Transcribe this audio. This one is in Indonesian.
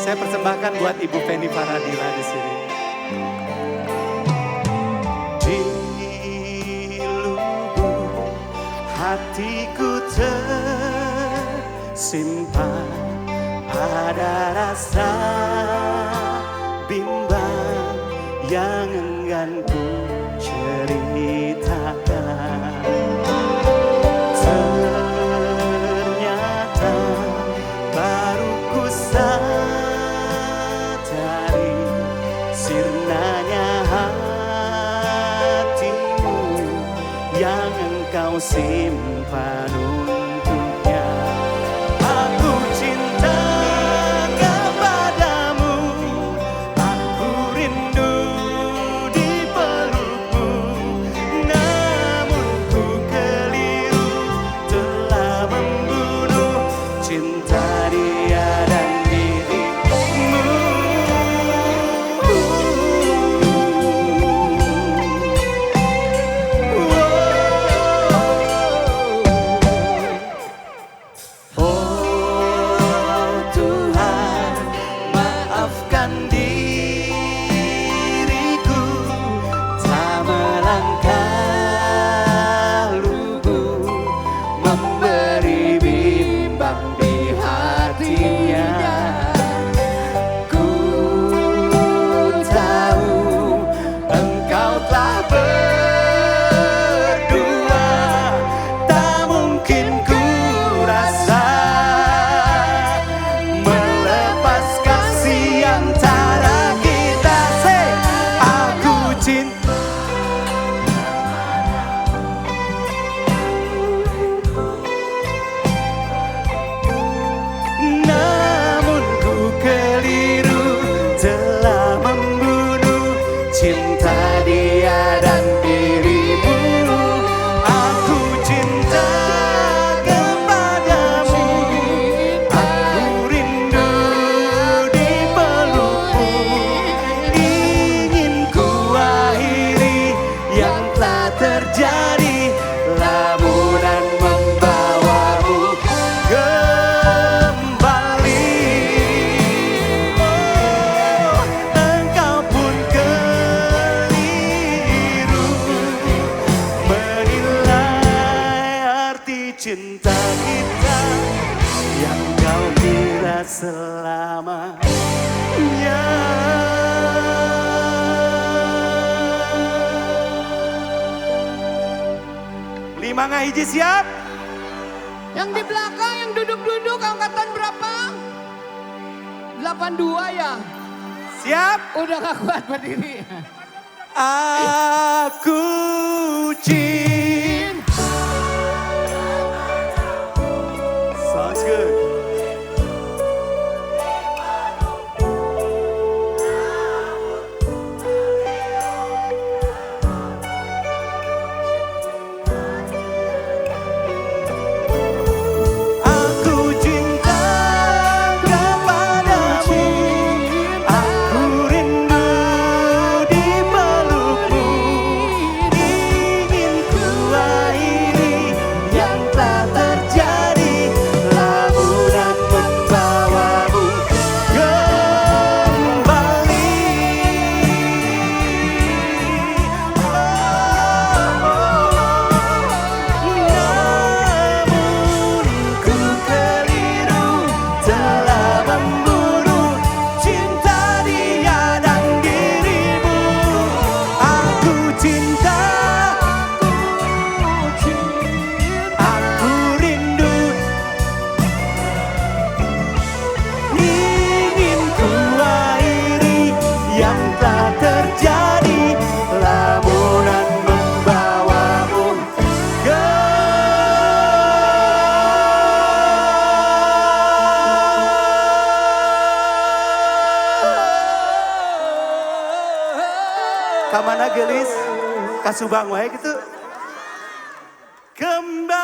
Saya persembahkan buat Ibu Penny Faradila di sini. Di lubuk hatiku tersimpan ada rasa bimbang yang enggan ku ceritakan. Ternyata baru ku sadari sirnanya hatimu yang engkau simpan untuknya. Aku cinta kepadamu, aku rindu dipelukmu, namun ku keliru telah membunuh cinta dia dan dirimu. Oh Tuhan, maafkan diriku tak melangkah lubuk memberi bimbang di hatinya. Ku tahu engkau telah berdua, tak mungkin ku rasa melepas kasih antara kita. Say, aku cinta. Namun ku keliru telah membunuh cinta dia dan dirimu. Aku cinta kepadamu, aku rindu dipelukmu, ingin ku akhiri yang telah terjadi, lamunan membawamu kembali. Oh, engkau pun keliru menilai arti cinta kita yang kau kira selamanya. Lima ngahiji siap? Yang di belakang, yang duduk-duduk angkatan berapa? 82 ya? Siap? Udah gak kuat berdiri. Aku cinta. Sounds good. Aku cinta kepadamu, aku rindu dipelukmu, ingin ku akhiri yang telah terjadi, lamunan membawamu kembali. Namun ku keliru telah membunuh cinta dia dan dirimu. Aku cinta, aku rindu, ingin ku akhiri yang telah terjadi, lamunan membawamu kamana gelis kasubang wae gitu kembali.